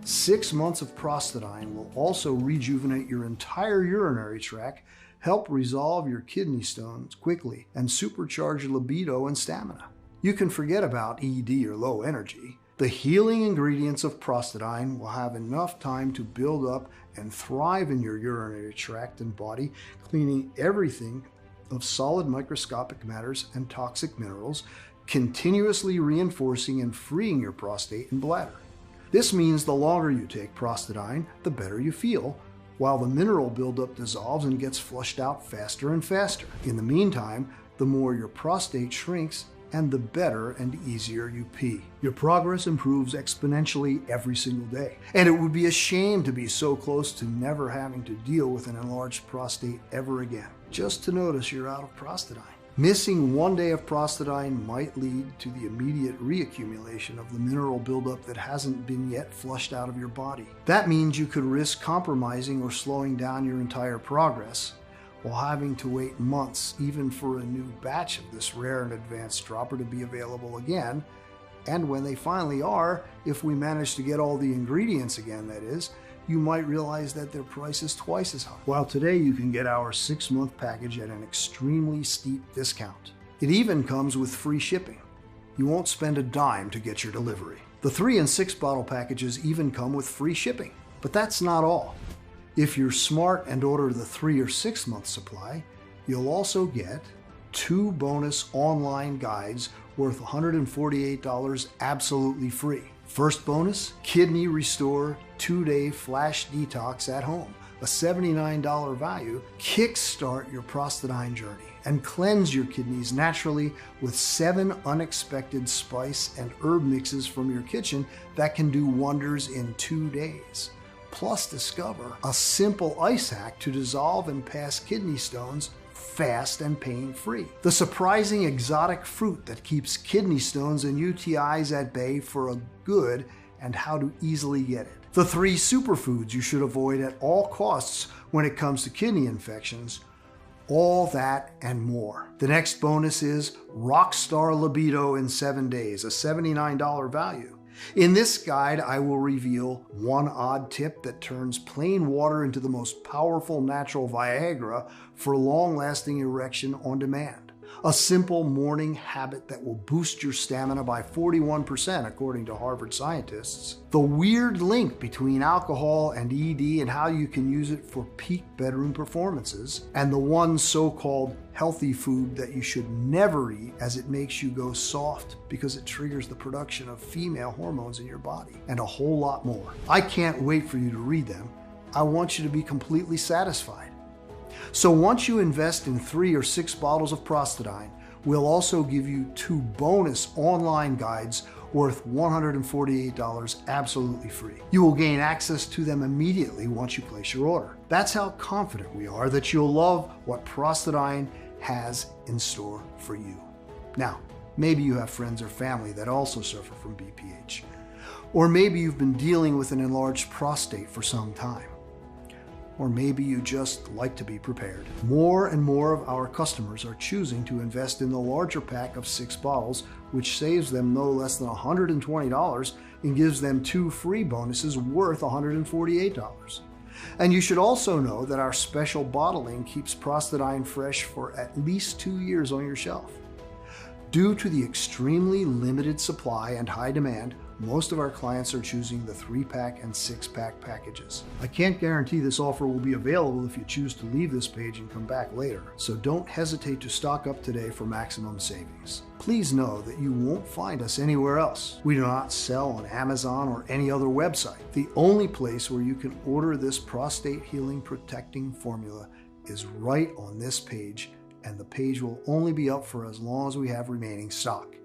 6 months of Prostadine will also rejuvenate your entire urinary tract, help resolve your kidney stones quickly, and supercharge your libido and stamina. You can forget about ED or low energy. The healing ingredients of Prostadine will have enough time to build up and thrive in your urinary tract and body, cleaning everything of solid microscopic matters and toxic minerals, continuously reinforcing and freeing your prostate and bladder. This means the longer you take Prostadine, the better you feel, while the mineral buildup dissolves and gets flushed out faster and faster. In the meantime, the more your prostate shrinks and the better and easier you pee. Your progress improves exponentially every single day. And it would be a shame to be so close to never having to deal with an enlarged prostate ever again, just to notice you're out of Prostadine. Missing 1 day of Prostadine might lead to the immediate reaccumulation of the mineral buildup that hasn't been yet flushed out of your body. That means you could risk compromising or slowing down your entire progress, while having to wait months even for a new batch of this rare and advanced dropper to be available again. And when they finally are, if we manage to get all the ingredients again, that is, you might realize that their price is twice as high. While today you can get our 6-month package at an extremely steep discount. It even comes with free shipping. You won't spend a dime to get your delivery. The 3 and 6 bottle packages even come with free shipping. But that's not all. If you're smart and order the 3 or 6 month supply, you'll also get 2 bonus online guides worth $148 absolutely free. First bonus, Kidney Restore 2-day flash detox at home, a $79 value. Kickstart your Prostadine journey and cleanse your kidneys naturally with 7 unexpected spice and herb mixes from your kitchen that can do wonders in 2 days. Plus discover a simple ice hack to dissolve and pass kidney stones fast and pain-free. The surprising exotic fruit that keeps kidney stones and UTIs at bay for a good, and how to easily get it. The 3 superfoods you should avoid at all costs when it comes to kidney infections. All that and more. The next bonus is Rockstar Libido in 7 days, a $79 value. In this guide, I will reveal 1 odd tip that turns plain water into the most powerful natural Viagra for long-lasting erection on demand. A simple morning habit that will boost your stamina by 41%, according to Harvard scientists. The weird link between alcohol and ED and how you can use it for peak bedroom performances. And the one so-called healthy food that you should never eat, as it makes you go soft because it triggers the production of female hormones in your body. And a whole lot more. I can't wait for you to read them. I want you to be completely satisfied. So once you invest in 3 or 6 bottles of Prostadine, we'll also give you 2 bonus online guides worth $148 absolutely free. You will gain access to them immediately once you place your order. That's how confident we are that you'll love what Prostadine has in store for you. Now, maybe you have friends or family that also suffer from BPH. Or maybe you've been dealing with an enlarged prostate for some time. Or maybe you just like to be prepared. More and more of our customers are choosing to invest in the larger pack of 6 bottles, which saves them no less than $120 and gives them 2 free bonuses worth $148. And you should also know that our special bottling keeps Prostadine fresh for at least 2 years on your shelf. Due to the extremely limited supply and high demand, most of our clients are choosing the 3-pack and 6-pack packages. I can't guarantee this offer will be available if you choose to leave this page and come back later, so don't hesitate to stock up today for maximum savings. Please know that you won't find us anywhere else. We do not sell on Amazon or any other website. The only place where you can order this prostate healing protecting formula is right on this page, and the page will only be up for as long as we have remaining stock.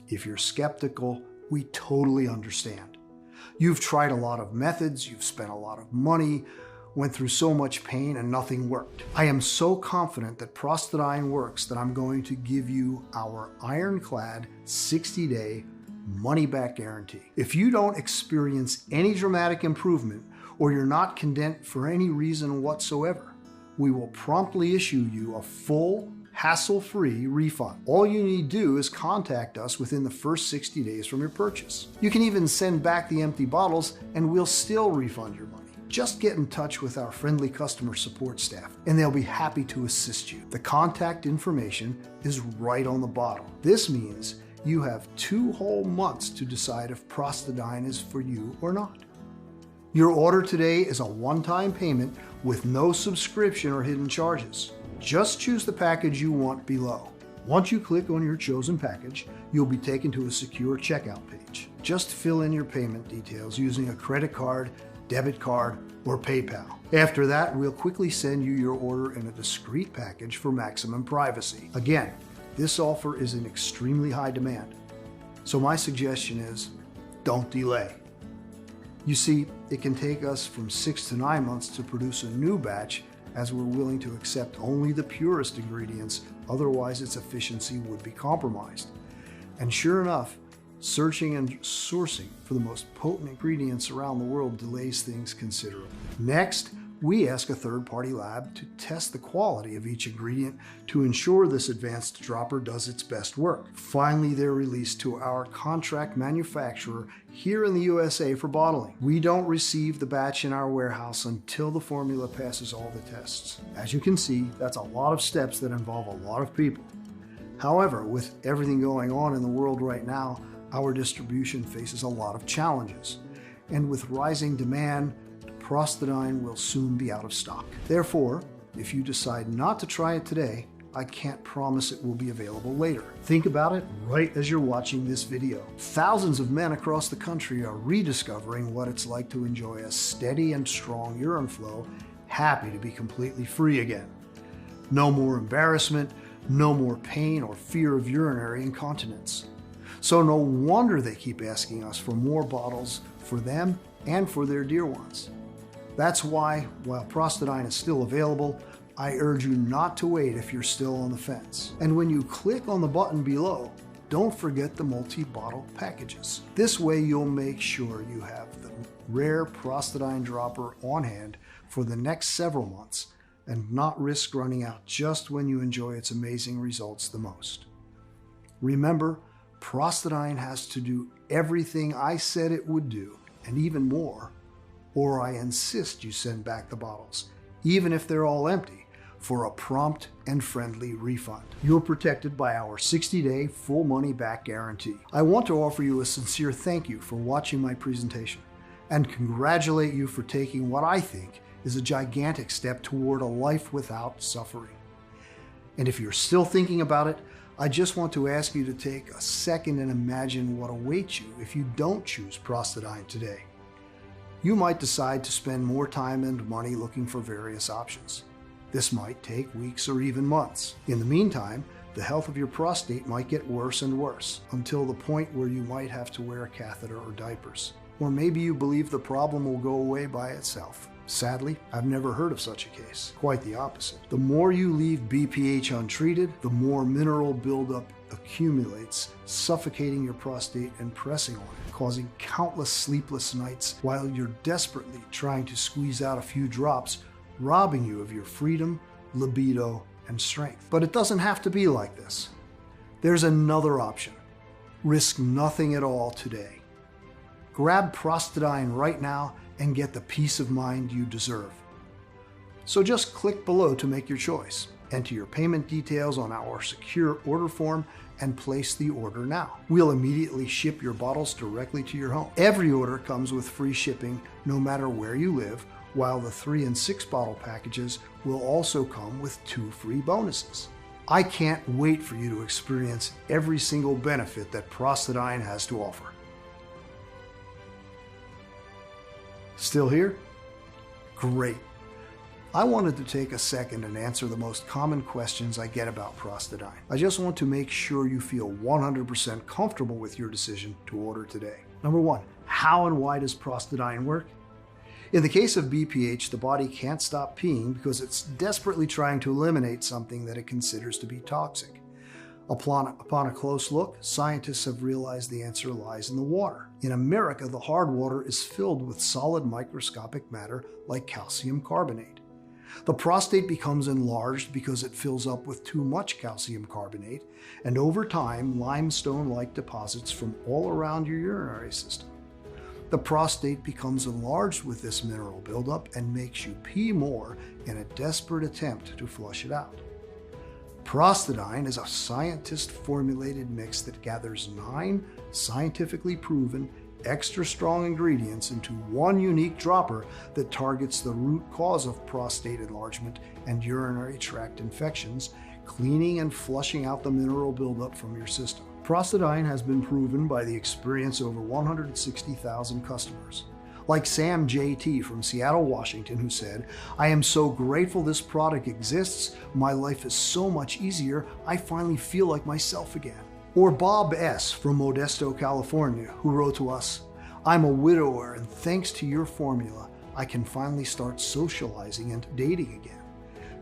If you're skeptical, we totally understand. You've tried a lot of methods, you've spent a lot of money, went through so much pain, and nothing worked. I am so confident that Prostadine works that I'm going to give you our ironclad 60-day money-back guarantee. If you don't experience any dramatic improvement, or you're not content for any reason whatsoever, we will promptly issue you a full, hassle-free refund. All you need to do is contact us within the first 60 days from your purchase. You can even send back the empty bottles and we'll still refund your money. Just get in touch with our friendly customer support staff and they'll be happy to assist you. The contact information is right on the bottle. This means you have 2 whole months to decide if Prostadine is for you or not. Your order today is a one-time payment with no subscription or hidden charges. Just choose the package you want below. Once you click on your chosen package, you'll be taken to a secure checkout page. Just fill in your payment details using a credit card, debit card, or PayPal. After that, we'll quickly send you your order in a discreet package for maximum privacy. Again, this offer is in extremely high demand. So my suggestion is, don't delay. You see, it can take us from 6 to 9 months to produce a new batch, as we're willing to accept only the purest ingredients, otherwise its efficiency would be compromised. And sure enough, searching and sourcing for the most potent ingredients around the world delays things considerably. Next, We ask a third-party lab to test the quality of each ingredient to ensure this advanced dropper does its best work. Finally, they're released to our contract manufacturer here in the USA for bottling. We don't receive the batch in our warehouse until the formula passes all the tests. As you can see, that's a lot of steps that involve a lot of people. However, with everything going on in the world right now, our distribution faces a lot of challenges. And with rising demand, Prostadine will soon be out of stock. Therefore, if you decide not to try it today, I can't promise it will be available later. Think about it right as you're watching this video. Thousands of men across the country are rediscovering what it's like to enjoy a steady and strong urine flow, happy to be completely free again. No more embarrassment, no more pain or fear of urinary incontinence. So no wonder they keep asking us for more bottles for them and for their dear ones. That's why, while Prostadine is still available, I urge you not to wait if you're still on the fence. And when you click on the button below, don't forget the multi-bottle packages. This way you'll make sure you have the rare Prostadine dropper on hand for the next several months and not risk running out just when you enjoy its amazing results the most. Remember, Prostadine has to do everything I said it would do, and even more, or I insist you send back the bottles, even if they're all empty, for a prompt and friendly refund. You're protected by our 60-day full money back guarantee. I want to offer you a sincere thank you for watching my presentation and congratulate you for taking what I think is a gigantic step toward a life without suffering. And if you're still thinking about it, I just want to ask you to take a second and imagine what awaits you if you don't choose Prostadine today. You might decide to spend more time and money looking for various options. This might take weeks or even months. In the meantime, the health of your prostate might get worse and worse until the point where you might have to wear a catheter or diapers. Or maybe you believe the problem will go away by itself. Sadly, I've never heard of such a case. Quite the opposite. The more you leave BPH untreated, the more mineral buildup accumulates, suffocating your prostate and pressing on it, causing countless sleepless nights while you're desperately trying to squeeze out a few drops, robbing you of your freedom, libido, and strength. But it doesn't have to be like this. There's another option. Risk nothing at all today. Grab Prostadine right now and get the peace of mind you deserve. So just click below to make your choice. Enter your payment details on our secure order form and place the order now. We'll immediately ship your bottles directly to your home. Every order comes with free shipping no matter where you live, while the 3 and 6 bottle packages will also come with 2 free bonuses. I can't wait for you to experience every single benefit that Prostadine has to offer. Still here? Great. I wanted to take a second and answer the most common questions I get about Prostadine. I just want to make sure you feel 100% comfortable with your decision to order today. Number 1, how and why does Prostadine work? In the case of BPH, the body can't stop peeing because it's desperately trying to eliminate something that it considers to be toxic. Upon a close look, scientists have realized the answer lies in the water. In America, the hard water is filled with solid microscopic matter like calcium carbonate. The prostate becomes enlarged because it fills up with too much calcium carbonate, and over time, limestone-like deposits from all around your urinary system. The prostate becomes enlarged with this mineral buildup and makes you pee more in a desperate attempt to flush it out. Prostadine is a scientist-formulated mix that gathers 9 scientifically proven, extra strong ingredients into one unique dropper that targets the root cause of prostate enlargement and urinary tract infections, cleaning and flushing out the mineral buildup from your system. Prostadine has been proven by the experience of over 160,000 customers. Like Sam JT from Seattle, Washington, who said, "I am so grateful this product exists. My life is so much easier. I finally feel like myself again." Or Bob S. from Modesto, California, who wrote to us, "I'm a widower, and thanks to your formula, I can finally start socializing and dating again.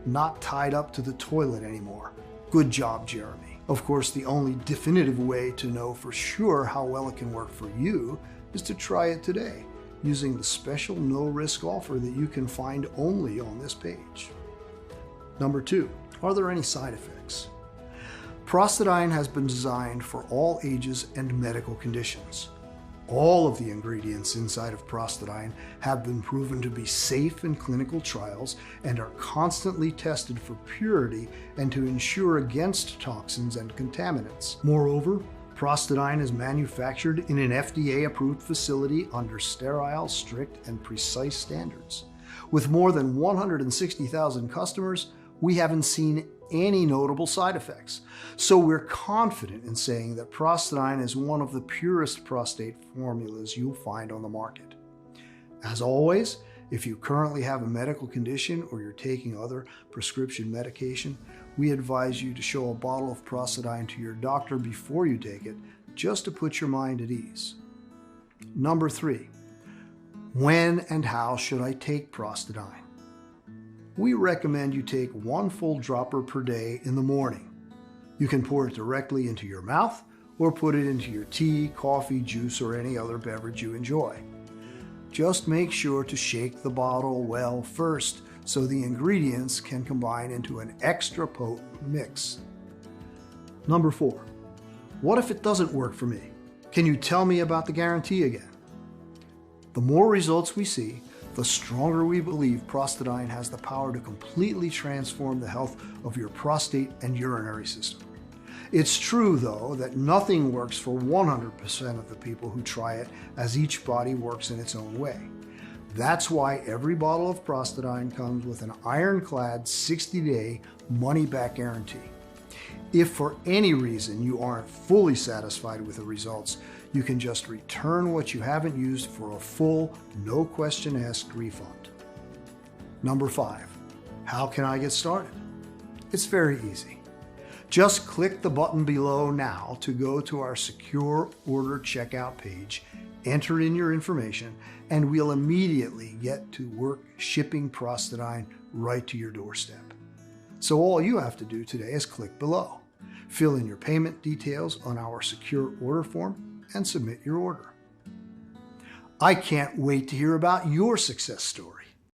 Not tied up to the toilet anymore. Good job, Jeremy." Of course, the only definitive way to know for sure how well it can work for you is to try it today using the special no-risk offer that you can find only on this page. Number 2, are there any side effects? Prostadine has been designed for all ages and medical conditions. All of the ingredients inside of Prostadine have been proven to be safe in clinical trials and are constantly tested for purity and to ensure against toxins and contaminants. Moreover, Prostadine is manufactured in an FDA-approved facility under sterile, strict, and precise standards. With more than 160,000 customers, we haven't seen any notable side effects. So we're confident in saying that Prostadine is one of the purest prostate formulas you'll find on the market. As always, if you currently have a medical condition or you're taking other prescription medication, we advise you to show a bottle of Prostadine to your doctor before you take it, just to put your mind at ease. Number 3, when and how should I take Prostadine? We recommend you take 1 full dropper per day in the morning. You can pour it directly into your mouth or put it into your tea, coffee, juice, or any other beverage you enjoy. Just make sure to shake the bottle well first so the ingredients can combine into an extra potent mix. Number 4, what if it doesn't work for me? Can you tell me about the guarantee again? The more results we see, the stronger we believe Prostadine has the power to completely transform the health of your prostate and urinary system. It's true, though, that nothing works for 100% of the people who try it, as each body works in its own way. That's why every bottle of Prostadine comes with an ironclad 60-day money-back guarantee. If for any reason you aren't fully satisfied with the results, you can just return what you haven't used for a full, no-question-asked refund. Number 5, how can I get started? It's very easy. Just click the button below now to go to our secure order checkout page, enter in your information, and we'll immediately get to work shipping Prostadine right to your doorstep. So all you have to do today is click below, fill in your payment details on our secure order form, and submit your order. I can't wait to hear about your success story.